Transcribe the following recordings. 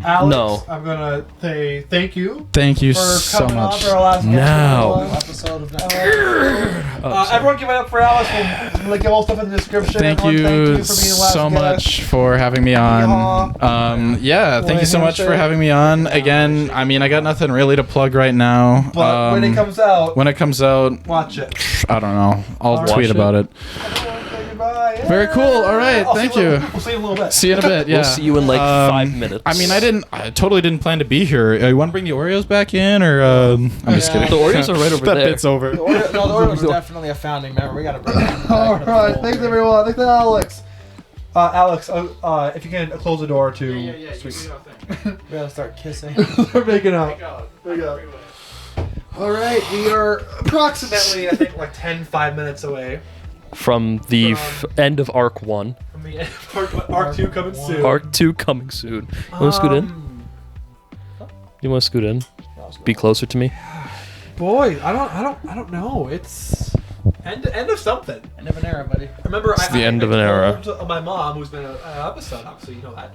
Alex, No. I'm gonna say thank you. Thank you for so coming on much. for our last Now. Episode of everyone give it up for Alex. We'll give all stuff in the description. Thank Everyone, you for being the last so guest. much for having me on. Thank you so much for having me on. Again, I mean, I got nothing really to plug right now. But when it comes out, watch it. I don't know. I'll tweet about it. Bye. Very cool. All right. Thank you. We'll see you in a little bit. See you in a bit. Yeah. We'll see you in like 5 minutes. I mean, I totally didn't plan to be here. You want to bring the Oreos back in, or I'm just kidding. The Oreos are right over that there. bit's over. The Oreo was definitely a founding member. We gotta bring that back. All right. Thanks, everyone. Thanks, Alex. Alex, if you can close the door to. We gotta start kissing. We're making out. All right, we are approximately, I think, like 5 minutes away From the end of Arc 1. from the end of Arc 2 coming soon. Arc 2 coming soon. You want to scoot in? You want to scoot in? Be closer to me? Boy, I don't know. It's end of something. End of an era, buddy. Remember, It's the end of an era. told my mom, who's been an episode, obviously, you know that.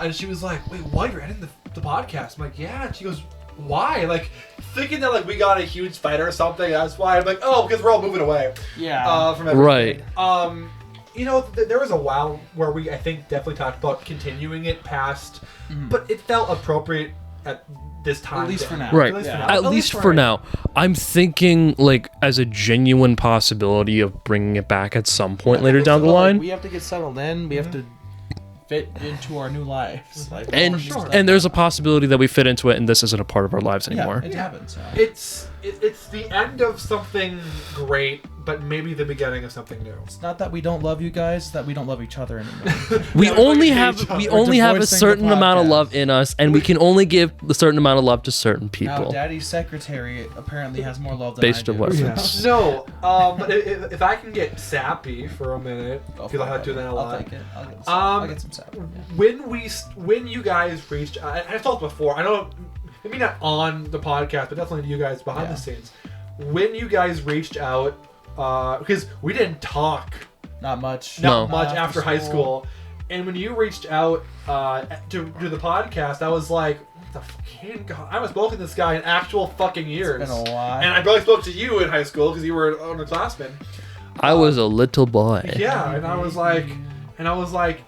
And she was like, "Wait, what? You're ending the podcast?" I'm like, "Yeah." And she goes, "Why?" Like, thinking that like we got a huge fight or something. That's why. I'm like, "Oh, because we're all moving away." Yeah. From everything. Right. You know, there was a while where we, I think, definitely talked about continuing it past, but it felt appropriate at this time. At least for now. Right. At least for Yeah. now. At least for now. I'm thinking, like, as a genuine possibility of bringing it back at some point later down the line. We have to get settled in. We have to fit into our new lives. Like, And sure. and there's a possibility that we fit into it and this isn't a part of our lives yeah, anymore. it happens. It's the end of something great, but maybe the beginning of something new. It's not that we don't love you guys, it's that we don't love each other anymore. We Yeah, only we have hate each we other. only have a divorcing certain the amount of podcast. love in us, and we can only give a certain amount of love to certain Now, people. Daddy's secretary apparently has more love than Based I on do. what? Yeah. No, but if I can get sappy for a minute, Go because for I it, like doing that a I'll lot. take it. I'll get some sap. When you guys reached, I told before, I don't, maybe not on the podcast, but definitely to you guys behind Yeah. the scenes. When you guys reached out, because we didn't talk Not much. No. much after high school, and when you reached out to do the podcast, I was like, what the fucking god, I haven't spoken to this guy in actual fucking years. It's been a while. And I barely spoke to you in high school because you were an underclassman. I was a little boy. Yeah, and I was like,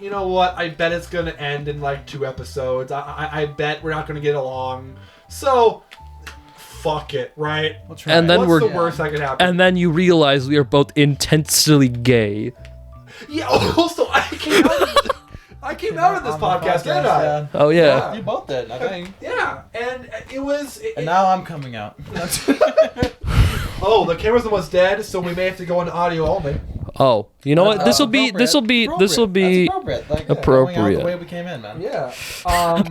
you know what? I bet it's gonna end in like 2 episodes. I bet we're not gonna get along. So, fuck it, right? We'll try. And then What's we're the worst that could happen? and then you realize we are both intensely gay. Yeah. Also, I came out of this On the podcast, didn't I? yeah. Oh yeah. You both did, I think. Yeah, and it was. And now I'm coming out. Oh, the camera's almost dead, so we may have to go on audio only. Oh, you know what? This will be That's appropriate. That's appropriate. Like, appropriate. Going out the way we came in, man. Yeah.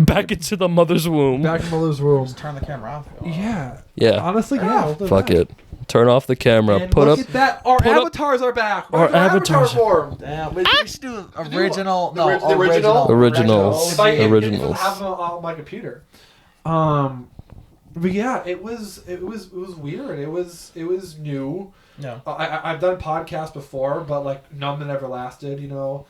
back into the mother's womb. Back in Malou's room. Just turn the camera off. Yeah. Yeah. Honestly, yeah. we'll do Fuck that. it. Turn off the camera. And Put look up. at that. Our put up- avatars are back. Our Where's avatars- avatar form? Damn, we should do original. The No, original? Originals. If I Originals. have them on my computer. But yeah, it was weird. It was new. No. I've done podcasts before, but like none that ever lasted, you know.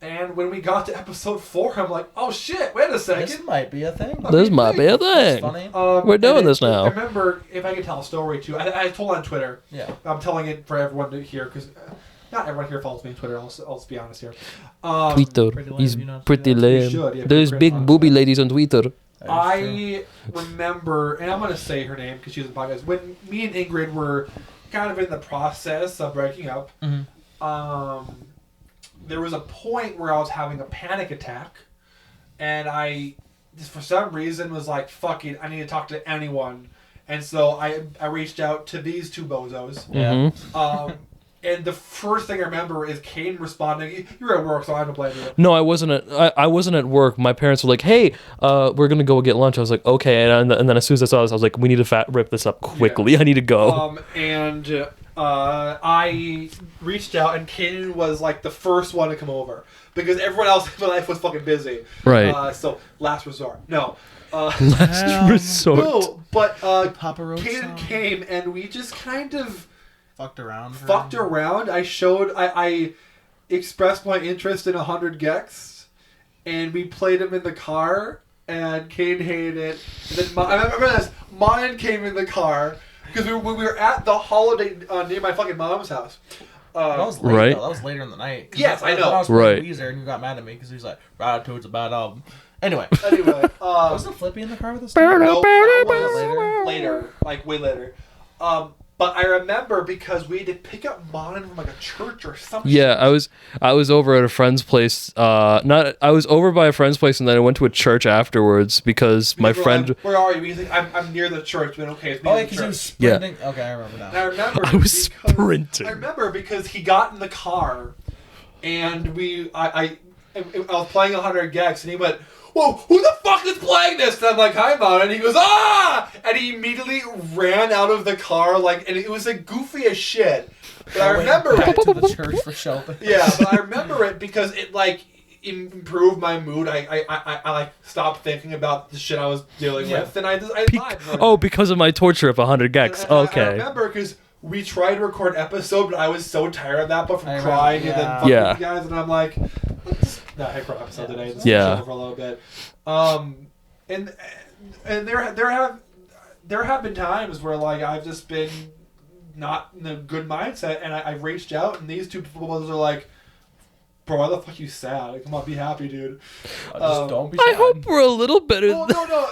And when we got to episode 4, I'm like, oh shit! Wait a second. This might be a thing. This might be a It's thing. funny. We're doing and this now. I remember, if I could tell a story too, I told on Twitter. Yeah. I'm telling it for everyone to hear because not everyone here follows me on Twitter. I'll just be honest here. Twitter Pretty lame, is you know, pretty you lame. should, yeah, There's pretty big honest. booby ladies on Twitter. I remember, and I'm going to say her name because she's in the podcast, when me and Ingrid were kind of in the process of breaking up, there was a point where I was having a panic attack, and I, just for some reason, was like, fuck it, I need to talk to anyone. And so I reached out to these 2 bozos. Mhm. And the first thing I remember is Kane responding. You're at work, so I don't blame you. No, I wasn't I wasn't at work. My parents were like, "Hey, we're gonna go get lunch." I was like, "Okay," and then as soon as I saw this, I was like, "We need to rip this up quickly. Yeah. I need to go." And I reached out, and Kane was like the first one to come over because everyone else in my life was fucking busy. Right. So last resort. No. Last resort. No, but Papa Roach Kane song. came, and we just kind of Fucked around. I expressed my interest in 100 Gex, and we played him in the car, and Kane hated it. And then I remember this. Mine came in the car because we were at the holiday near my fucking mom's house. That was late, right. though. That was later in the night. Yes, I know. I was right. playing Weezer and you got mad at me because he was like, Ratatouille's a bad album. Anyway. Wasn't Flippy in the car with us? No, that Later? was later, like way later. But I remember because we had to pick up Mon from like a church or something. Yeah, I was over at a friend's place. I was over by a friend's place, and then I went to a church afterwards because my friend. Like, where are you? He's like, I'm near the church. But okay, it's near Oh, the because he was church. sprinting. Yeah. Okay, I remember now. And I remember I was sprinting. I remember because he got in the car, and I was playing 100 Gex, and he went, "Whoa, who the fuck is playing this?" And I'm like, "Hi, Mom," and he goes, "Ah!" And he immediately ran out of the car, like, and it was like goofy as shit. But I remember back it. to the church for shelter. Yeah, but I remember it because it like improved my mood. I like stopped thinking about the shit I was dealing with, and I vibed. Oh, because of my torture of 100 gex. I Okay. remember because we tried to record an episode, but I was so tired of that, but from I crying remember, and then fucking yeah. with you guys, and I'm like, let's not hit for episode today. Let's Yeah. chill for a little bit. And there have been times where like I've just been not in a good mindset, and I've reached out, and these two people are like, "Bro, why the fuck you sad? Like, come on, be happy, dude." Just don't be I sad. hope we're a little better. No, no.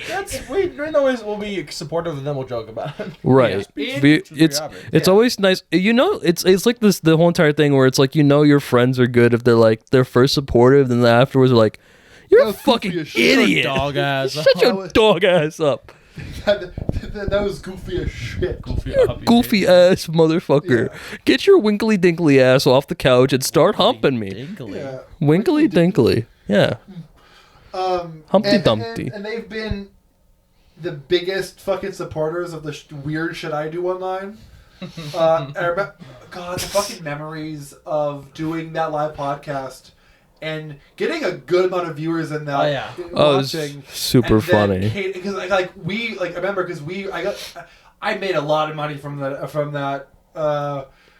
That's we always will be supportive, and then we'll joke about it. Right. Yeah. It's always nice. You know, it's like this the whole entire thing where it's like, you know, your friends are good if they're first supportive, then afterwards they're like, "You're a fucking idiot, Dog ass. Shut your dog ass up. that was goofy as shit. Goofy ass motherfucker. Get your winkly dinkly ass off the couch and start humping me. Yeah. Winkly dinkly. Yeah. Humpty Dumpty. And they've been the biggest fucking supporters of the weird shit I do online. I remember, God, the fucking memories of doing that live podcast and getting a good amount of viewers in that. Oh, yeah. Oh, it's watching. super funny. Because I remember because I made a lot of money from that,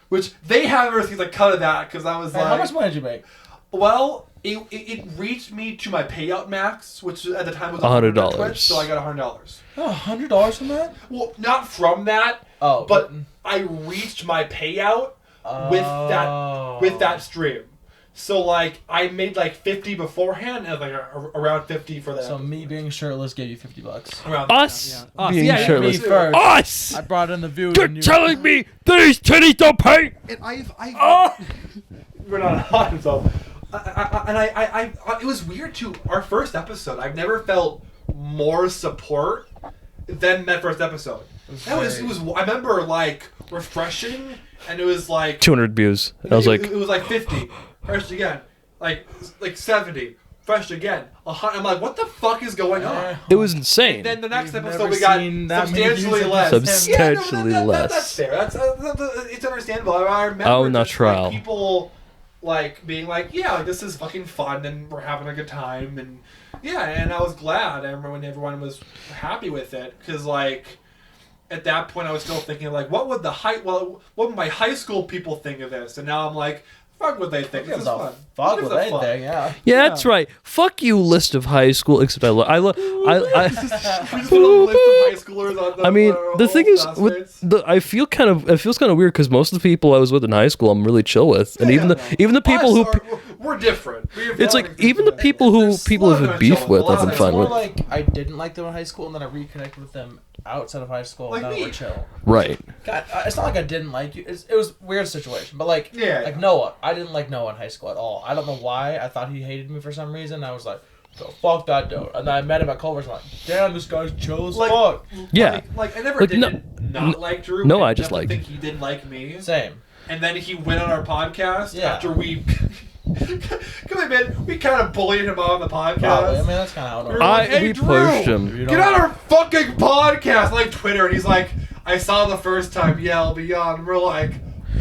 which they haven't received a cut of that because I was Hey, like, how much money did you make? well, it reached me to my payout max, which at the time was $100. on Twitch, so I got $100. Oh, $100 from that? Well, not from that, Oh, but I reached my payout with that stream. So like I made like 50 beforehand and like around 50 for that. So me being shirtless gave you $50. Around Us being yeah, shirtless. me first. Us! I brought in the views. You're and you... telling me these titties don't pay? And I've Oh! we're not on so. I it was weird too. Our first episode, I've never felt more support than that first episode. It was I remember like refreshing, and it was like 200 views. And I was like, it was like 50, fresh again, like 70, fresh again. I'm like, what the fuck is going on? it was insane. And then the next You've episode never we got seen that many substantially views less. Substantially less. That's fair. That's it's understandable. I remember Oh, just, natural. like, people like being like, yeah, like, this is fucking fun and we're having a good time, and yeah, and I was glad. I remember when everyone was happy with it because like at that point I was still thinking like, what would my high school people think of this? And now I'm like, fuck what they think. This is fun. Fuck This is what they fun. think, yeah. Yeah, that's right. Fuck you, list of high school. Except I We just put a list of high schoolers on the. I mean, our the thing old is, classmates. it feels kind of weird because most of the people I was with in high school, I'm really chill with, and even the people who, we're different. We have it's like varying even the things. people who There's people a lot have of beef chill, with, a lot I've been of It's fine more with. like I didn't like them in high school, and then I reconnected with them outside of high school, Like and now me. we're chill. Right. God, it's not like I didn't like you. It was a weird situation, but like, Yeah. like Noah, I didn't like Noah in high school at all. I don't know why. I thought he hated me for some reason. I was like, "Yo, fuck that dude." And then I met him at Culver's. I'm like, "Damn, this guy's chill as Like- fuck." Yeah. Like I never Like, didn't not like Drew. no, but I just definitely liked think he didn't like me. Same. And then he went on our podcast Yeah. after we. Come on, man. We kind of bullied him on the podcast. Probably. I mean, that's kind of how it We were works. like, hey, we Drew, pushed him. Get on our fucking podcast, like Twitter, and he's like, I saw the first time Yell Beyond. And we're like,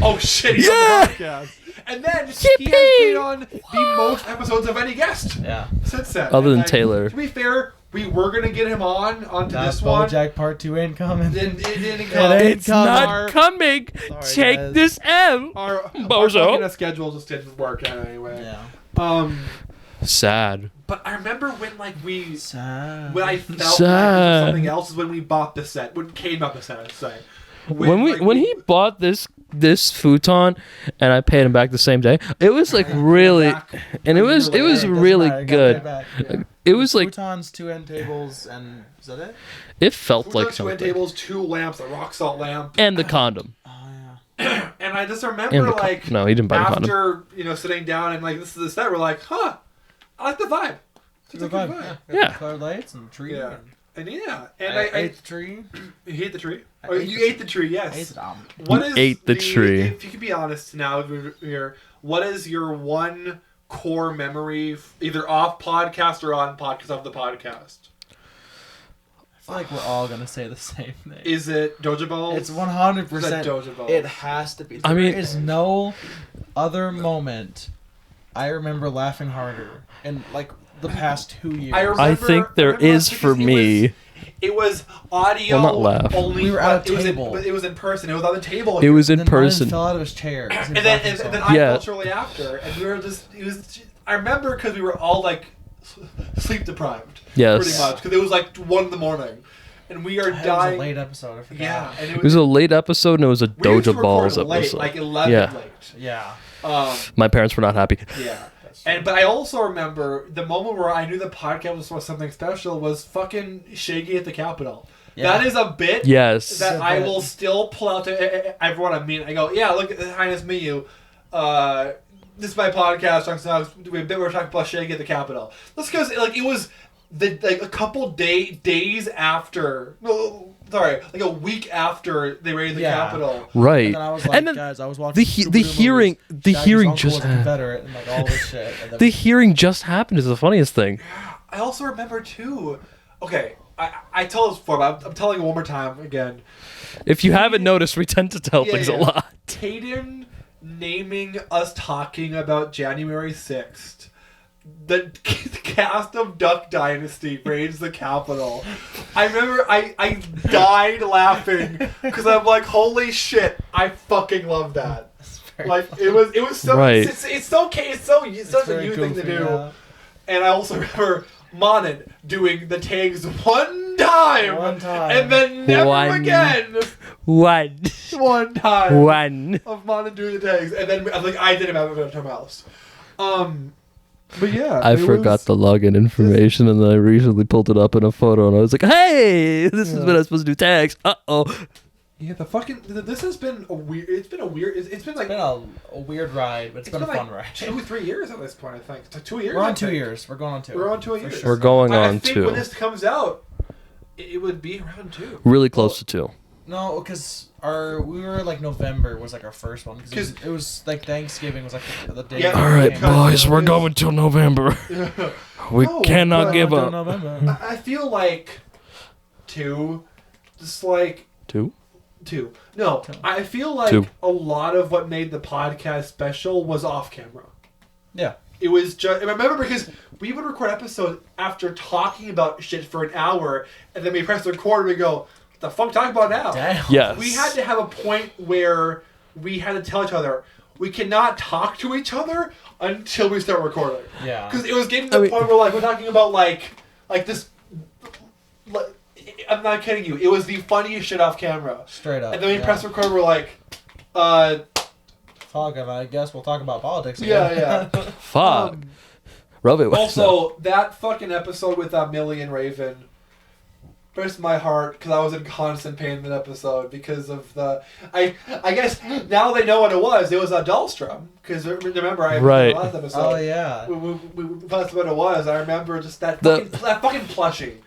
oh shit, he's Yeah! on the podcast. And then he has been on the most episodes of any guest Yeah. since then. Other And, than like, Taylor. To be fair, we were gonna get him onto That this one. BoJack Part 2 ain't coming. It didn't come. ain't It's not Our- coming. Sorry, Take guys. this M. Our Bozo. fucking schedule just didn't work out anyway. Yeah. Sad. But I remember when like when Sad. I felt like Sad. something else is when we bought the set. When Kane bought the set, I'd say. When he bought this futon and I paid him back the same day, it was like really, and it was really good. It was like futons, 2 end tables, and is that it? it felt like 2 end something. tables, 2 lamps, a rock salt lamp, And the condom. Oh yeah. and I just And remember the like no, he didn't buy the condom. after sitting down and like this is the set, we're like, huh, I like the vibe. It's a good vibe. Yeah. Colored lights and tree. Yeah. And And I ate the tree. you hate the tree. I Oh, ate you the ate the tree, yes. I ate it. What You is ate the tree. If you could be honest now, here, what is your one core memory, either off podcast or on podcast of the podcast? I feel like we're all gonna say the same thing. Is it Doja Balls? It's 100%. Is that Doja Balls? It has to be. I mean- there is no other moment I remember laughing harder in like the past 2 years. I think there is for me. It was audio Well, not laugh. only. We were but at a it was table. but it was in person. It was on the table. It was in And then Ryan person. fell out of his chair. 'cause he was And then, laughing and so then hard. I Yeah. felt shortly after, and we were just. It was. I remember because we were all like sleep deprived. Yes. Pretty much because it was like 1 a.m. and we are It was a dying. late episode. I forgot. Yeah, and It was a late episode and it was a we used to Doja Balls record late, episode. like 11 Yeah. late. Yeah. My parents were not happy. Yeah. But I also remember the moment where I knew the podcast was something special was fucking Shaggy at the Capitol. Yeah. That is a bit Yes. that It's a I bit. will still pull out to everyone I meet. I go, yeah, look at Highness Miyu. This is my podcast. We're talking about Shaggy at the Capitol. That's because like it was a couple days after. No, sorry, like a week after they raided the Yeah. Capitol. Right. And then I was like, And then guys, I was watching the hearing Shaggy's just uncle was a Confederate and like all this shit. And then the hearing just happened is the funniest thing. I also remember too. Okay, I told this before, but I'm telling it one more time again. If you haven't noticed, we tend to tell things a lot. Caden naming us talking about January 6th. The cast of Duck Dynasty raids the Capitol. I remember I died laughing because I'm like, holy shit, I fucking love that. Like it was so Right. it's okay, it's such a very new thing to goofy, do. yeah. And I also remember Monin doing the tags one time, One time. and then never One. again. One. One time. One. Of Monin doing the tags, and then like I did it every time else. But yeah, I forgot the login information and then I recently pulled it up in a photo and I was like, hey, this is when I'm supposed to do tags. Uh-oh. Yeah, this has been a weird. It's been a weird. It's been like It's been a weird ride, but it's been a fun ride. 2-3 years at this point. I think it's like 2 years. We're I on 2 think. years. We're going on 2. We're on 2 For years. sure. We're going I on think 2. when this comes out, it would be around 2. Really close to 2. No, because we were like November was like our first one because it was like Thanksgiving was like the day. Yeah. All right, Yeah. boys, we're going till November. We No, cannot but- give Until up. November. I feel like 2, just like 2? 2. No, I feel like 2. a lot of what made the podcast special was off camera. Yeah. It was just. I remember because we would record episodes after talking about shit for an hour, and then we press record and we go, "What the fuck talking about now?" Damn. Yes. We had to have a point where we had to tell each other we cannot talk to each other until we start recording. Yeah. Because it was getting to the point where like we're talking about like this. Like, I'm not kidding you. It was the funniest shit off camera. Straight up. And then we yeah. press record. We're like, Fuck, and I guess we'll talk about politics yeah, again. yeah. Fuck. Rub it with Also, that fucking episode with Millie and Raven burst my heart because I was in constant pain in that episode because of the. I guess now they know what it was. It was a Dahlstrom because remember I Right. the last episode. Oh yeah. We that's what it was. I remember just that The- fucking plushie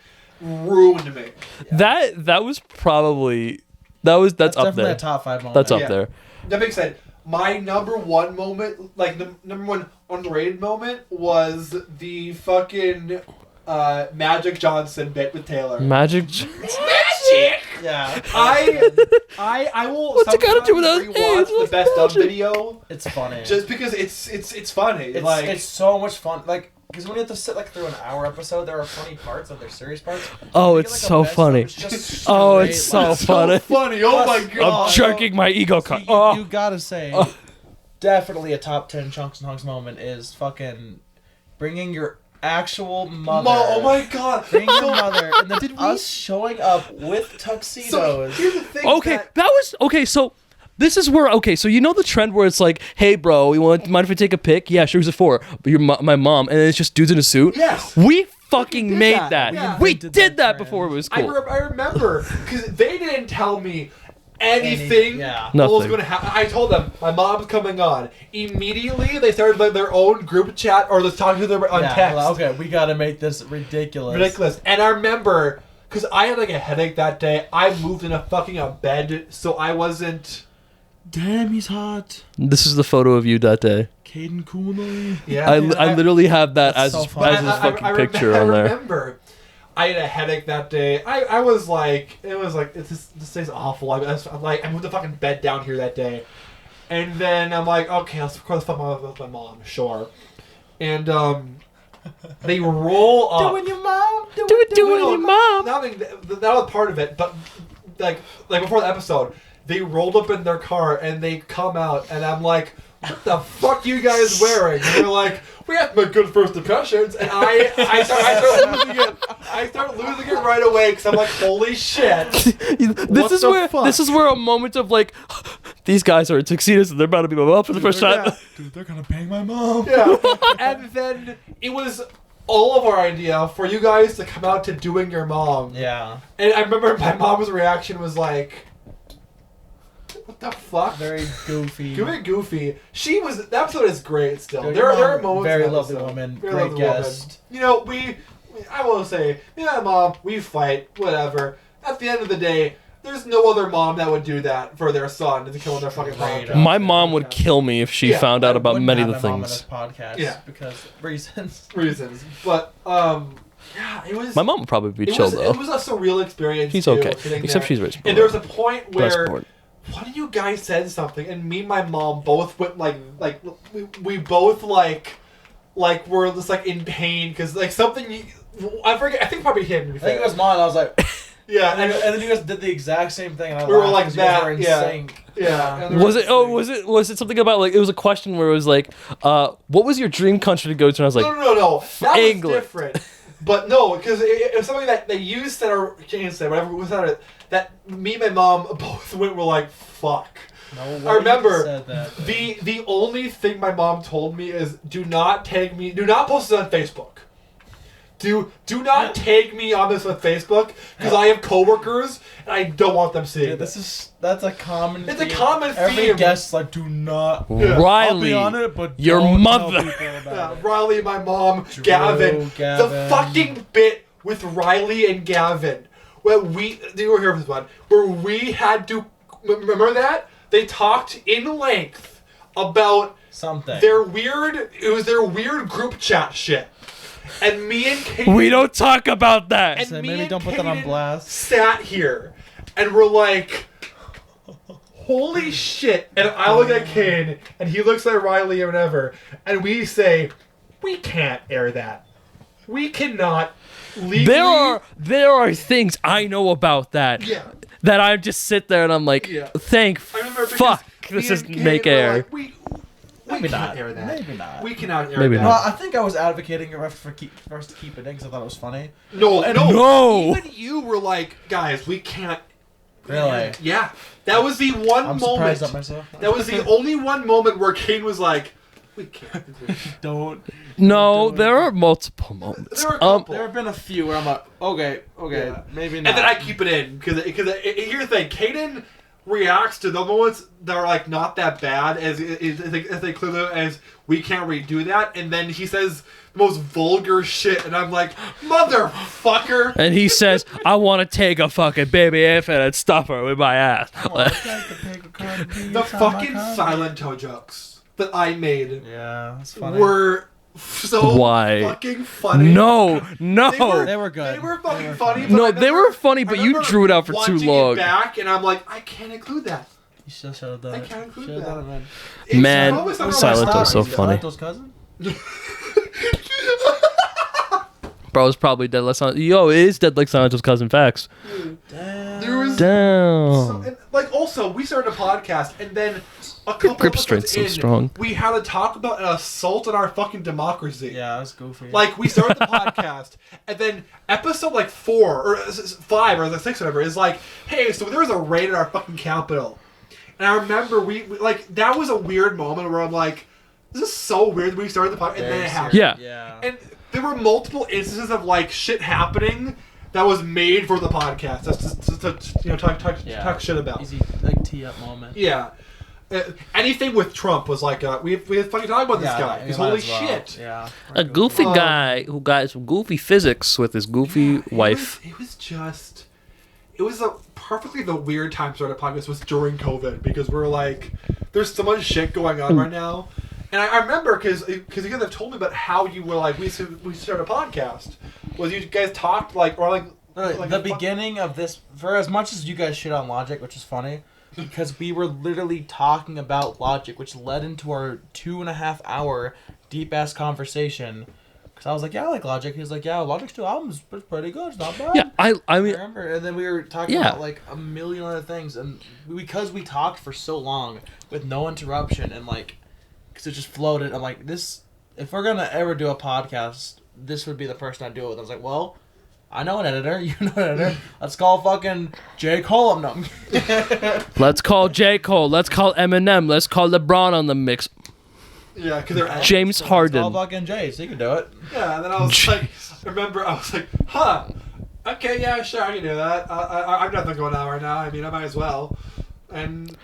ruined me. That was probably that's up definitely there. a top 5 moment. That's up Yeah. there. That being said, my number one moment, like the number one underrated moment, was the fucking Magic Johnson bit with Taylor. Magic. Magic. Yeah. I will. What's it got to do with sometimes us? Hey, rewatch it's the best of magic. video It's funny. just because it's funny. It's so much fun. Like, because when you have to sit like through an hour episode, there are funny parts of their serious parts. Oh, Make it, it's like, a so best of, funny. it's just Oh, straight it's so laughs. funny. funny. Oh my Plus, god. I'm jerking my ego card. You gotta say, definitely a top 10 Chunks and Hunks moment is fucking bringing your actual mother. Oh my god. Bringing your mother, and then Did we- us showing up with So tuxedos. here's the thing. Okay, that was okay. So this is where so you know the trend where it's like, hey bro, you mind if I take a pic? Yeah, sure. Who's it for? But you're my mom, and then it's just dudes in a suit. Yes. We fucking did made that. that. Yeah. We Invented did that that before it was I, cool. I remember because they didn't tell me anything yeah. what was Nothing. going to happen. I told them my mom's coming on. Immediately, they started like their own group chat or just talking to them on Yeah, text. well, okay, we gotta make this ridiculous. Ridiculous. And I remember because I had like a headache that day. I moved in a bed, so I wasn't. Damn, he's hot. This is the photo of you that day. Caden Cooley. Yeah, I literally have that That's as so funny. as his fucking picture on I there. remember. I had a headache that day. I was like, this day's awful. I'm like, I moved the fucking bed down here that day, and then I'm like, okay, let's record the fuck with my mom, sure. And they roll up. Doing your mom. Do it, your mom. That was part of it, but like before the episode, they rolled up in their car and they come out, and I'm like, what the fuck you guys wearing? And they're like, we have to make good first impressions, and I start losing it. I start losing it right away because I'm like, holy shit. This is where a moment of like, these guys are in tuxedos and they're about to be my mom for the first time. Yeah. Dude, they're gonna bang my mom. Yeah. And then it was all of our idea for you guys to come out to doing your mom. Yeah. And I remember my mom's reaction was like, what the fuck? Very goofy. Very goofy. That episode is great still. Dude, there your are mom, moments very in that lovely episode. woman, Very great lovely guest. woman. You know, I will say, yeah, mom, we fight, whatever. At the end of the day, there's no other mom that would do that for their son to kill their fucking Right. mom. My mom would kill me if she Yeah, found out about Wouldn't many have of the my mom on things. this podcast Yeah. because reasons. Reasons. But, yeah, it was... My mom would probably be chill though. It was a surreal experience. She's too, okay, sitting except there. she's very And there was a point Bless where Lord. one of you guys said something, and me and my mom both went like we both like were just like in pain because like something. I forget. I think probably him. To be I think fair. it was mine. I was like, Yeah, and then you guys did the exact same thing. And I We were laughed like 'cause you guys that, were in yeah. sync. yeah. And there Was it? Oh, was it something about like it was a question where it was like, what was your dream country to go to? And I was like, no. That England. was different. But no, because it was something that you said or Jane said, whatever was that me and my mom both were like, fuck. No way I remember you said that. the only thing my mom told me is do not post this on Facebook. Do not tag me on this on Facebook because I have coworkers and I don't want them seeing Dude, this. that's a common. It's a theme. common Every theme. guest like do not. Yeah. I'll Riley, be on it, but your don't mother. Tell people Yeah, about it. Riley, my mom, Drew, Gavin. Gavin. The fucking bit with Riley and Gavin. Where you were here for this one, where we had to, remember that? They talked in length about Something. their weird group chat shit. And me and Kaden, we don't talk about that. and So me maybe and don't put that on Kaden blast. sat here and we're like, holy shit. And I look at Kaden and he looks at Riley or whatever, and we say, we can't air that. We cannot legally. There are things I know about that. Yeah. That I just sit there and I'm like, Yeah. thank I remember because fuck, me this and is Kaden make were air. like, we Maybe can't not. air that. Maybe not. We cannot air Maybe that. No, not. I think I was advocating for us to keep it in because I thought it was funny. No. No. Even you were like, guys, we can't. Really? Yeah. That was the one I'm moment. surprised at myself. That was the only one moment where Kane was like, we can't do this. Don't. No, do it. there are multiple moments. There were a couple. There have been a few where I'm like, okay, Yeah. maybe not. And then I keep it in because here's the thing, Kaden reacts to the moments that are like not that bad as they clearly as we can't redo that, and then he says the most vulgar shit, and I'm like, motherfucker. And he says, I want to take a fucking baby infant and stuff her with my ass. The fucking silent toe jokes that I made Yeah, that's funny. were so Why? fucking funny. no. They were good. They were fucking funny. But No, I they remember- were funny, but I you remember drew it out for too watching long. It back, and I'm like, I can't include that. You should have done I it. can't include Should've that. done it, man. It's Man, probably some of my Silent Toe's so stories. funny. Silent Toe's cousin? Bro's probably dead like Silent. Yo, it is dead like Silent Toe's cousin. Facts. Damn. There was Damn. and, like, also, we started a podcast, and then a couple grip episodes strength's so in, strong. we had to talk about an assault on our fucking democracy. Yeah, that's goofy. Like, we started the podcast, and then episode, like, 4, or 5, or the 6, whatever, is like, hey, so there was a raid at our fucking Capitol. And I remember we like, that was a weird moment where I'm like, this is so weird that we started the podcast, and then it happened. Yeah. And there were multiple instances of, like, shit happening that was made for the podcast. That's just to you know, talk shit about. Easy, like, tee up moment. Yeah. Anything with Trump was like, we had fucking talk about this guy. Because holy shit. Yeah. A goofy guy who got some goofy physics with his goofy wife. It was perfectly the weird time to start a podcast was during COVID, because we're like, there's so much shit going on right now. And I remember, because you guys have told me about how you were like, we started a podcast. Was you guys talked like, or like the beginning of this, for as much as you guys shit on Logic, which is funny, because we were literally talking about Logic, which led into our 2.5 hour deep ass conversation. Because I was like, yeah, I like Logic. He was like, yeah, Logic's 2 albums, it's pretty good. It's not bad. Yeah, I mean, remember, and then we were talking about like a million other things, and because we talked for so long with no interruption, and like, because it just floated. I'm like, this. If we're gonna ever do a podcast, this would be the person I'd do it with. I was like, well, I know an editor. You know an editor. Let's call fucking J. Cole. No. Let's call J. Cole. Let's call Eminem. Let's call LeBron on the mix. Yeah, because they're James Harden. Let's call fucking Jay, so you can do it. Yeah, and then I was like, huh, okay, yeah, sure, I can do that. I've nothing going on right now. I mean, I might as well. And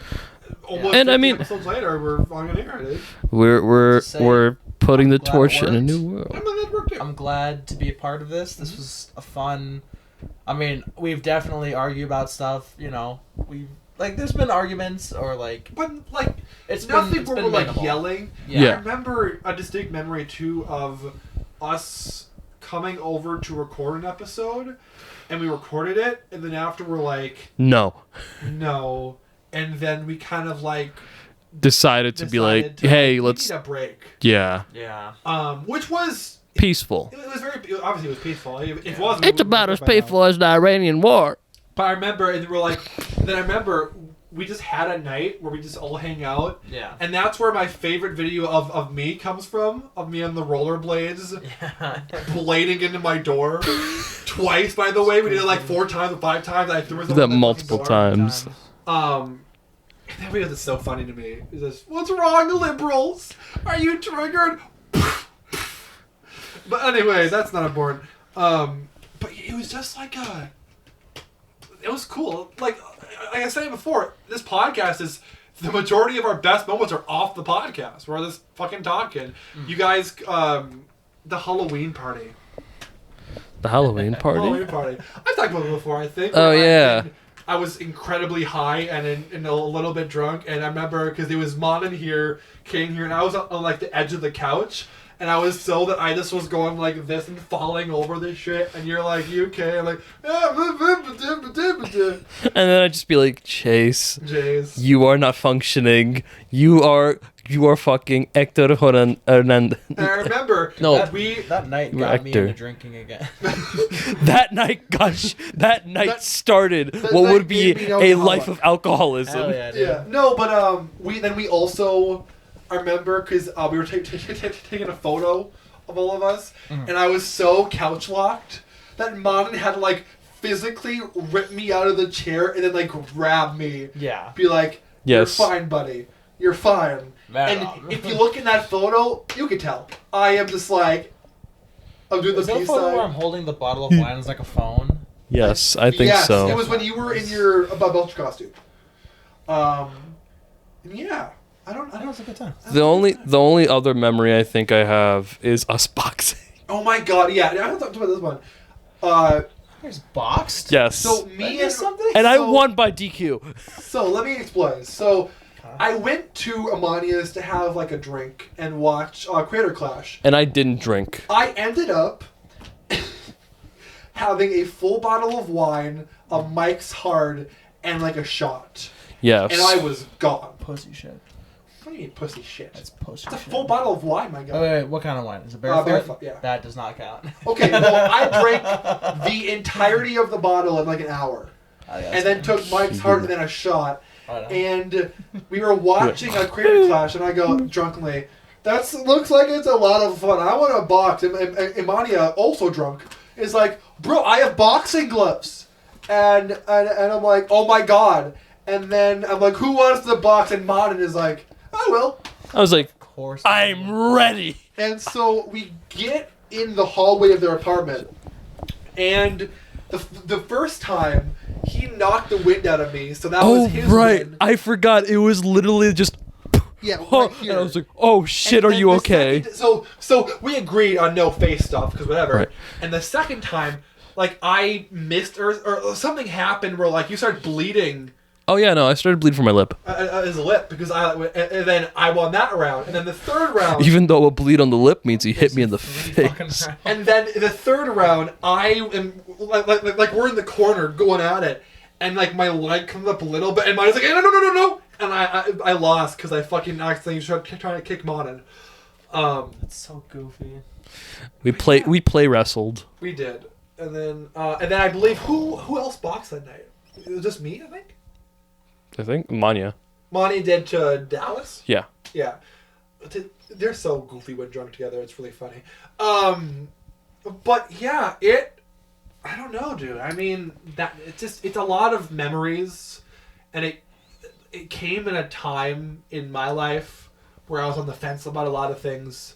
almost and 50 I mean, episodes later, we're on air, dude. We're putting the glad torch it in a worked. new world. I mean, that worked too. I'm glad to be a part of this. This was a fun. I mean, we've definitely argued about stuff. You know, there's been arguments or like. But like, It's nothing been where we're like minimal. yelling. Yeah. I remember a distinct memory too of us coming over to record an episode, and we recorded it, and then after we're like, No. and then we kind of like Decided to be like, hey, we let's. need a break. Yeah. Yeah. Which was. Peaceful. It was obviously it was peaceful. It was. It's about as peaceful as the Iranian war. But I remember, and then I remember we just had a night where we just all hang out. Yeah. And that's where my favorite video of me comes from, of me on the rollerblades, blading into my door. Twice, by the way. We did it like 4 times or 5 times. I threw That multiple times. And that video is so funny to me. He says, "What's wrong, liberals? Are you triggered?" But anyway, that's not important. But it was just like it was cool. Like I was saying before, this podcast is the majority of our best moments are off the podcast. We're just fucking talking. You guys, the Halloween party. The Halloween party? Halloween party. I've talked about it before, I think. Oh, yeah. I was incredibly high and a little bit drunk, and I remember because it was Mon in here, came here, and I was on like the edge of the couch, and I was so that I just was going like this and falling over this shit, and you're like, you okay? I'm like, And then I'd just be like, Chase, Jays. you are not functioning. You are fucking Hector Hernandez. And I remember No. That night You were got me actor. into drinking again. That night, started that what night would be made me a alcoholic. life of alcoholism. Hell yeah, dude. Yeah, no, but we also, I remember because we were taking a photo of all of us, and I was so couch locked that Mon had to like physically rip me out of the chair and then like grab me, Yeah. be like, Yes. "You're fine, buddy. You're fine." Man, And if you look in that photo, you can tell I am just like, I'm doing is the that a peace photo sign. where I'm holding the bottle of wine as like a phone? Yes, I think Yes, so. it was when you were in your Belcher costume. And yeah, I don't. That was a good time. The only other memory I think I have is us boxing. Oh my god, yeah. I don't talk about this one. Here's boxed. Yes. So me and something. And I so- won by DQ. So let me explain. So I went to Amania's to have like a drink and watch Creator Clash. And I didn't drink. I ended up having a full bottle of wine, a Mike's Hard, and like a shot. Yes. And I was gone. Pussy shit. What do you mean pussy shit? That's pussy It's a shit. full bottle of wine, my guy. Oh, wait, what kind of wine? Is it barefoot? Barefoot, yeah. That does not count. Okay, well, I drank the entirety of the bottle in like an hour. and then took Mike's heart and then a shot. And we were watching a cricket clash, and I go drunkenly, "That looks like it's a lot of fun. I want to box." And Imania, also drunk, is like, "Bro, I have boxing gloves." And I'm like, "Oh my god." And then I'm like, "Who wants to box?" And Modern is like, "I will." I was like, Of course. I'm ready. And so we get in the hallway of their apartment, and the first time he knocked the wind out of me, so that was his win. I forgot. It was literally just. Yeah, Oh, right here. and I was like, "Oh shit, And are then you the okay?" second- so we agreed on no face stuff because whatever. Right. And the second time, like I missed or something happened where like you started bleeding. Oh yeah, no, I started bleeding from my lip. His lip because and then I won that round, and then the third round. Even though a bleed on the lip means he hit me in the Fucking face. round. And then the third round, I am like we're in the corner going at it, and like my leg comes up a little bit, and mine's like, no, and I lost because I fucking accidentally started trying to kick Monin. That's so goofy. We play wrestled. We did, and then I believe who else boxed that night? It was just me, I think. I think Manya. Monty did to Dallas. Yeah. Yeah, they're so goofy when drunk together. It's really funny. But yeah, I don't know, dude. I mean, it's a lot of memories, and it came in a time in my life where I was on the fence about a lot of things,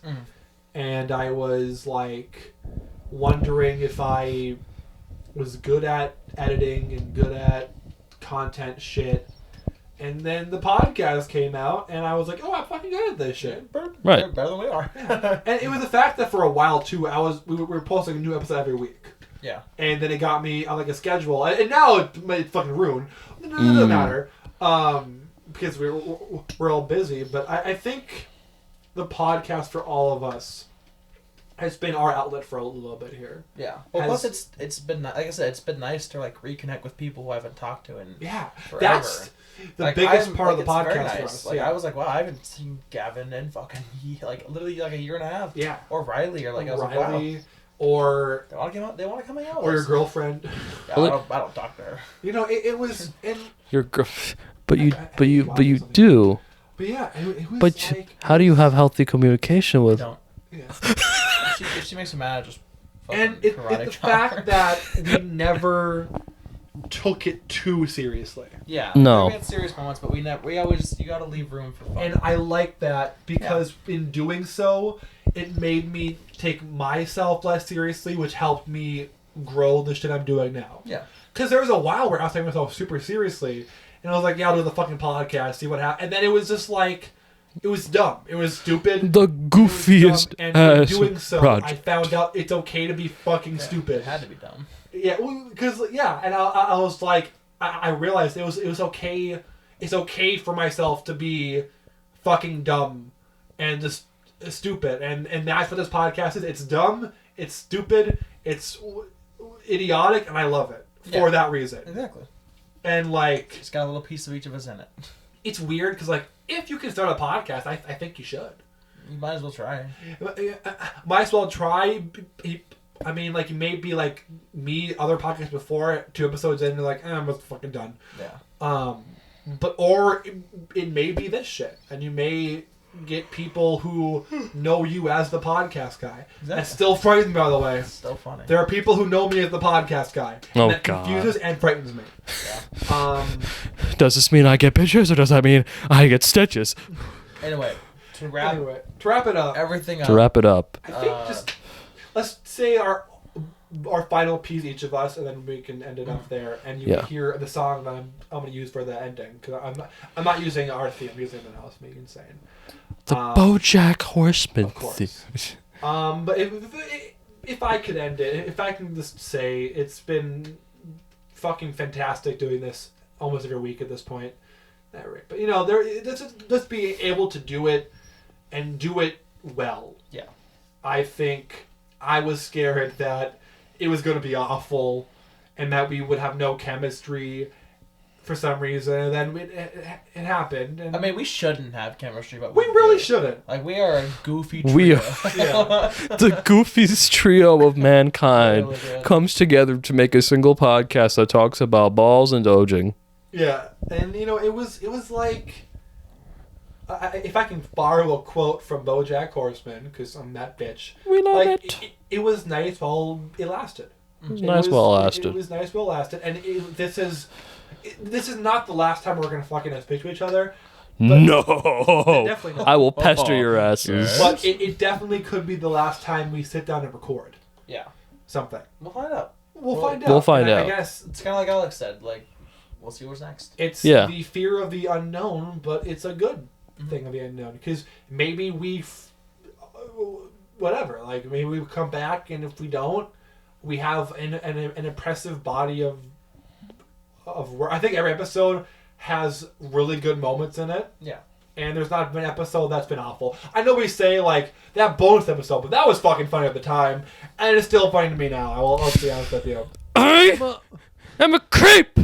and I was like wondering if I was good at editing and good at content shit. And then the podcast came out, and I was like, "Oh, I'm fucking good at this shit." Right. Better than we are. And it was the fact that for a while too, we were posting a new episode every week. Yeah. And then it got me on like a schedule, and now it's fucking ruined. It doesn't matter, because we're all busy. But I think the podcast for all of us has been our outlet for a little bit here. Yeah. Well, plus it's been, like I said, it's been nice to like reconnect with people who I haven't talked to in forever. That's the like, biggest part of the it's very podcast for nice. us. Like yeah. I was like, wow, I haven't seen Gavin in fucking literally like a year and a half. Yeah. Or Riley, or like I was Riley, like, wow. or They want to come out. or your girlfriend. Yeah, I don't talk to her. You know, it was and. Your girl, but you do. But yeah, it was But like. how do you have healthy communication with? Don't. Yeah. If she makes me mad, I just And fucking it's karate the chop fact her. that we never took it too seriously. Yeah. No. We had serious moments, but we always, you gotta leave room for fun. And I like that because in doing so, it made me take myself less seriously, which helped me grow the shit I'm doing now. Yeah. Because there was a while where I was taking myself super seriously, and I was like, yeah, I'll do the fucking podcast, see what happens. And then it was just like, it was dumb. It was stupid. The goofiest And in ass doing so, project. I found out it's okay to be fucking stupid. It had to be dumb. Yeah, because and I was like, I realized it was okay. It's okay for myself to be fucking dumb and just stupid, and that's what this podcast is. It's dumb, it's stupid, it's idiotic, and I love it for that reason. Exactly. And like, It's got a little piece of each of us in it. it's weird because like, if you can start a podcast, I think you should. You might as well try. Might as well try. I mean, like, maybe like me, other podcasts before 2 episodes in, you're like, I'm just fucking done. Yeah. But or it may be this shit, and you may get people who know you as the podcast guy. Exactly. That still frightens me, by the way. It's still funny. There are people who know me as the podcast guy. Oh, and that God. confuses and frightens me. Yeah. Does this mean I get pictures, or does that mean I get stitches? Anyway, to wrap it up, everything up. To wrap it up, I think just let's say our final piece, each of us, and then we can end it up there. And you can hear the song that I'm going to use for the ending, because I'm not using our theme. I'm using something else. Make it insane. the BoJack Horseman Of course. theme. But if I could end it, if I can just say it's been fucking fantastic doing this almost every week at this point. But you know, just be able to do it and do it well. Yeah. I think I was scared that it was going to be awful and that we would have no chemistry, for some reason, and then it happened. And I mean, we shouldn't have chemistry, but we really shouldn't. Like, we are a goofy trio. We are Yeah. the goofiest trio of mankind Really comes together to make a single podcast that talks about balls and dojing. Yeah, and it was like, if I can borrow a quote from BoJack Horseman, because I'm that bitch. We love like, it. It was nice while it lasted. It was nice while it lasted. It was nice while it lasted, and this is not the last time we're gonna fucking speak to each other. No, Definitely not. I will pester your asses. But it definitely could be the last time we sit down and record Yeah. something. We'll find out. We'll find out. We'll find And out. I guess It's kind of like Alex said. Like, we'll see what's next. it's Yeah. the fear of the unknown, but it's a good thing of the unknown, because maybe whatever. Like, maybe we come back, and if we don't, we have an impressive body of work. I think every episode has really good moments in it. Yeah. And there's not been an episode that's been awful. I know we say, like, that bonus episode, but that was fucking funny at the time, and it's still funny to me now. I'll be honest with you. I am a creep.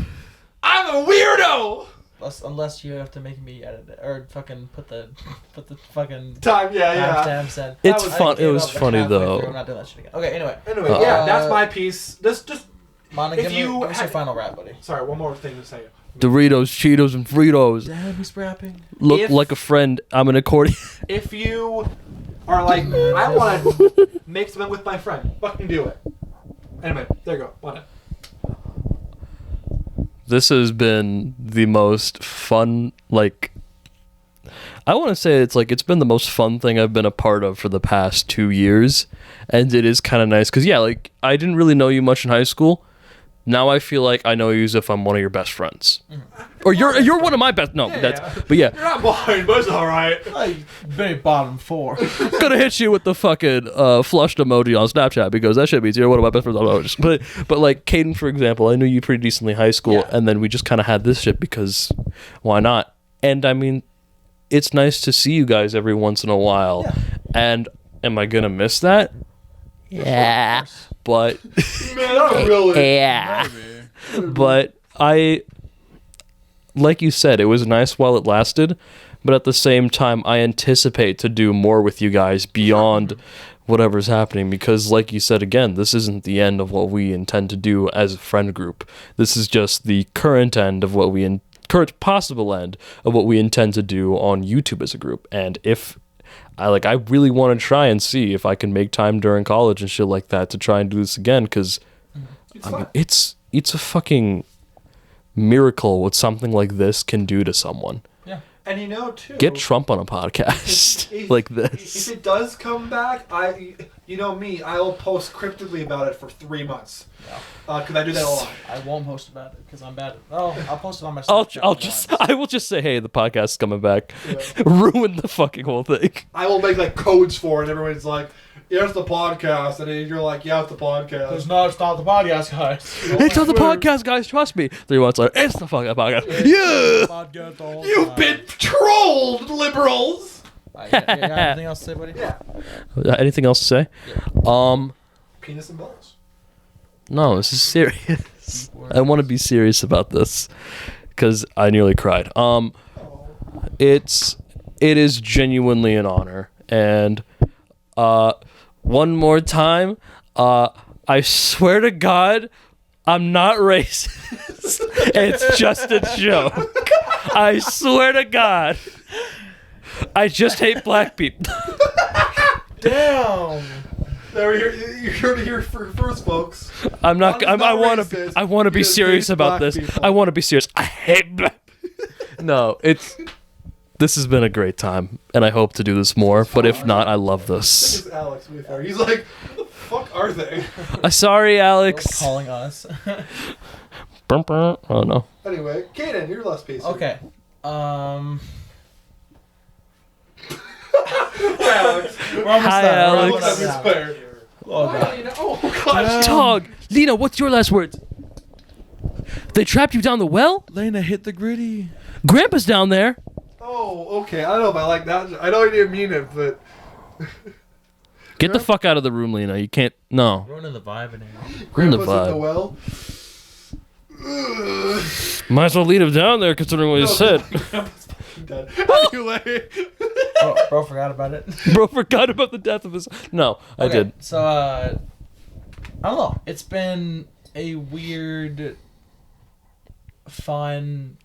I'm a weirdo! Unless you have to make me edit it or fucking put the fucking Time, yeah. timestamps in. It's was- fun. It gave was up, like, funny halfway though. through. I'm not doing that shit again. Okay. Anyway. Anyway, Uh, yeah, that's my piece. Just Mana, If give me you us your had- final rap, buddy. sorry, one more thing to say. Doritos, Cheetos, and Fritos. Damn, he's rapping. Look If- like a friend. I'm an accordion. If you are like, I want to make something with my friend, fucking do it. Anyway, there you go. Want it. This has been the most fun, like, I want to say it's been the most fun thing I've been a part of for the past 2 years, and it is kind of nice because like I didn't really know you much in high school. Now I feel like I know you as if I'm one of your best friends, or you're one of my best. No, but yeah, You're not behind, but it's all right. Very bottom four. gonna hit you with the fucking flushed emoji on Snapchat because that shit means you're one of my best friends on emojis. But like Caden, for example, I knew you pretty decently in high school, Yeah. and then we just kind of had this shit because why not? And I mean, it's nice to see you guys every once in a while. Yeah. And am I gonna miss that? Yeah, but Man, not really. yeah, but like you said, it was nice while it lasted, but at the same time, I anticipate to do more with you guys beyond whatever's happening because, like you said again, this isn't the end of what we intend to do as a friend group. This is just the current end of what current possible end of what we intend to do on YouTube as a group. And if I really want to try and see if I can make time during college and shit like that to try and do this again because It's I fun. mean, it's a fucking miracle what something like this can do to someone. And too. Get Trump on a podcast if- like If this. it does come back, you know me, I will post cryptically about it for 3 months. Because I do that a lot. I won't post about it because I'm bad at I'll post it on my Snapchat once. I will just say, hey, the podcast is coming back. Yeah. Ruin the fucking whole thing. I will make like codes for it, and everyone's like, "Yeah, it's the podcast," and then you're like, "Yeah, it's the podcast." It's not the podcast, guys. It's on the podcast, guys. Trust me. 3 months later, it's the fucking podcast. Yeah. Podcast all the You've time. been trolled, liberals. You got anything else to say, buddy? Yeah. Anything else to say? Penis and balls. No, this is serious. I want to be serious about this because I nearly cried. It is genuinely an honor, and one more time, I swear to God, I'm not racist. It's just a joke. I swear to God, I just hate black people. Damn. There, you heard it here first, folks. I'm not. Ron's I not want racist. to. I want to be He just serious hates about black this. people. I want to be serious. I hate black. No, this has been a great time, and I hope to do this more. But if not, I love This this. is Alex. To be fair, he's like, "What the fuck are they?" Sorry, Alex. Calling us. Oh no. Anyway, Kaden, your last piece. Okay. Hi, Alex. We're almost Hi, done. We're Alex. almost That's done. fair. Oh, God. Oh gosh. Dog, Lena, what's your last words? They trapped you down the well? Lena hit the gritty. Grandpa's down there. Oh, okay. I don't know if I like that. I know you didn't mean it, but Get the fuck out of the room, Lena. You can't. No. Ruining the vibe in here. Ruin the Grandpa's in the vibe. well. Might as well lead him down there, considering what he said. Grandpa's fucking dead. Anyway. Bro forgot about it. Bro forgot about the death of his. No, I did. So I don't know. It's been a weird, fun.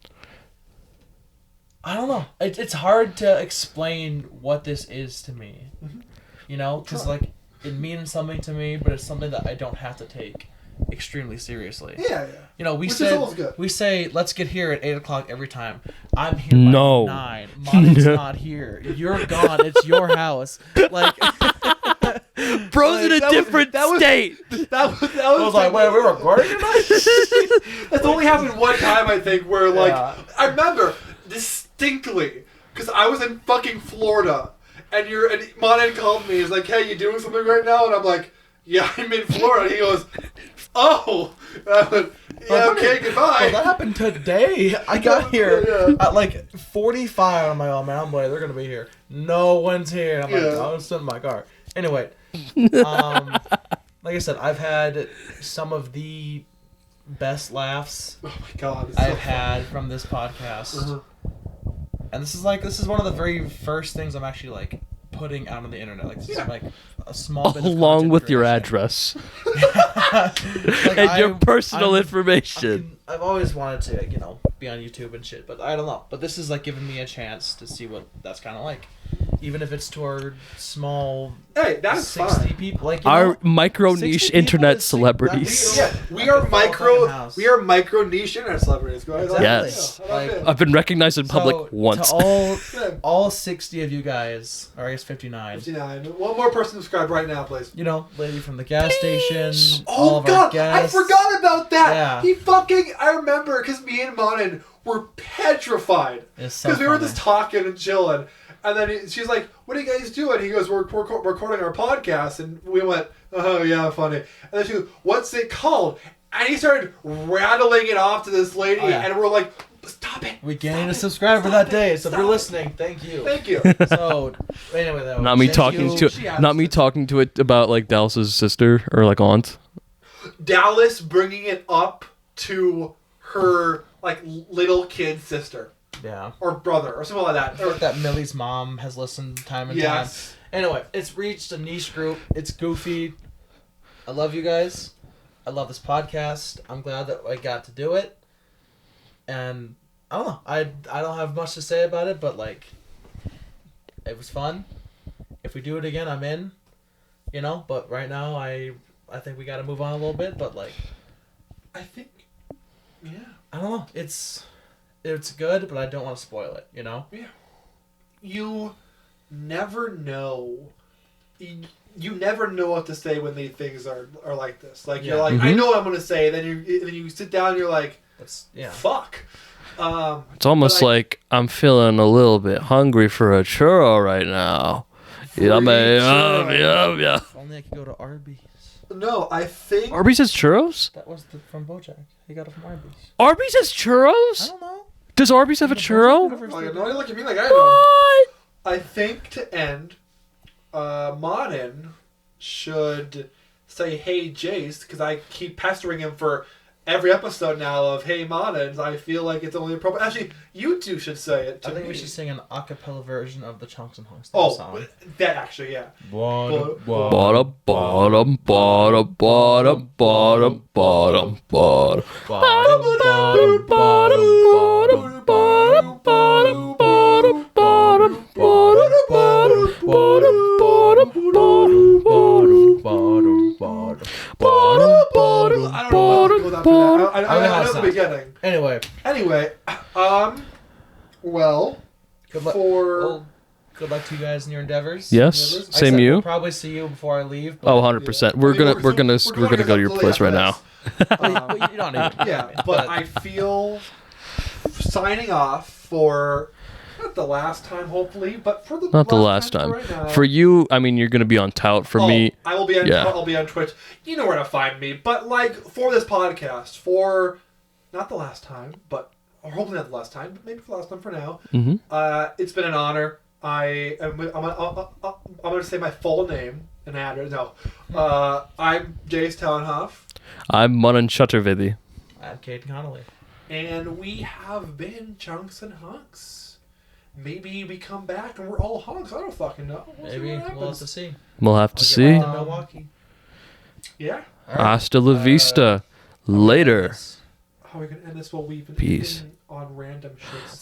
I don't know. It's hard to explain what this is to me. Mm-hmm. You know, because like it means something to me, but it's something that I don't have to take extremely seriously. Yeah. You know, Which is always good. we say let's get here at 8:00 every time. I'm here No. by 9. Monty's not here. You're gone. It's your house. Like. Bro's in a different state. That was I was like, wait, we were recording tonight? That's only happened one time, I think, where, like, Yeah. I remember distinctly, because I was in fucking Florida, and Monin called me, he's like, hey, you doing something right now? And I'm like, yeah, I'm in Florida. And he goes, oh. And I went, yeah, okay, goodbye. Well, that happened today. I got here at like 45. I'm like, oh man, I'm late. They're gonna be here. No one's here. I'm like, I'm sitting in my car. Anyway, like I said, I've had some of the best laughs Oh my god. I've had from this podcast, and this is one of the very first things I'm actually like putting out on the internet. Like this is like a small bit of Along content with your creation. address Like, and your personal information. I've always wanted to, be on YouTube and shit, but I don't know. But this is like giving me a chance to see what that's kind of like, even if it's toward small. Hey, that's 60 fine. people, like Our micro 60 niche people internet is- celebrities. We are micro. house. We are micro niche internet celebrities, guys. Exactly. Yes. Yeah, I like it. I've been recognized in public So, once. To all 60 of you guys, or I guess 59. 59. One more person subscribe right now, please. Lady from the gas station. all Oh of our god, I guests. forgot about that. Yeah. He fucking. I remember because me and Monin were petrified It's so because we were funny. just talking and chilling, and then she's like, "What are you guys doing?" He goes, "We're recording our podcast," and we went, "Oh yeah, funny." And then she goes, "What's it called?" And he started rattling it off to this lady, and we're like, "Stop it!" We gained a subscriber that day, so if you're listening, thank you. Thank you. So, anyway, though. Not me thank talking you. to it about like Dallas's sister or like aunt. Dallas bringing it up to her like little kid sister Yeah. or brother or something like that. Or, That Millie's mom has listened time and yes. time. Anyway, it's reached a niche group. It's goofy. I love you guys. I love this podcast. I'm glad that I got to do it. And I don't know. I don't have much to say about it, but like, it was fun. If we do it again, I'm in. But right now, I think we got to move on a little bit. But like, I think, yeah. I don't know. It's good, but I don't want to spoil it. Yeah. You never know. You never know what to say when these things are like this. Like you're like, I know what I'm gonna say. Then you sit down. And you're like, fuck. It's almost like I'm feeling a little bit hungry for a churro right now. Yum, yeah. If only I could go to Arby's. No, I think Arby's has churros? That was from BoJack. He got it from Arby's. Arby's has I churros? don't know. Does Arby's have a churro? Like, no, look at me like I know. What? I think to end, Monin should say, "Hey, Jace," because I keep pestering him for every episode now of "Hey, Monin." I feel like it's only appropriate. Actually, you two should say it. I think me. we should sing an a cappella version of the Chunks and Hunks Oh, song. that actually, yeah. Bottom, bottom, bottom, bottom, bottom, bottom, bottom, bottom, bottom, bottom, bottom, I don't know what goes after that. I know the beginning. Anyway, Well, good luck. for Good luck to you guys in your endeavors. Yes, I same said you. We'll probably see you before I leave. But Oh, 100%. We're gonna go to your place right now. well, you don't need to. Yeah, but I feel signing off for not the last time, hopefully, but for the Not the last time. for right now. For you, I mean, you're gonna be on tout. For me, I will be on. yeah. I'll be on Twitch. You know where to find me. But like for this podcast, for not the last time, but or hopefully not the last time, but maybe for the last time for now. Mhm. It's been an honor. I'm gonna say my full name and address. No, I'm Jace Townhoff. I'm Manan Chattervedi. At Caden Connolly. And we have been Chunks and Hunks. Maybe we come back and we're all Hunks. I don't fucking know. Maybe we'll have to see. We'll have to see. Milwaukee. Yeah. Hasta la vista. Later. How are we gonna end this while we've been Peace. on random shit?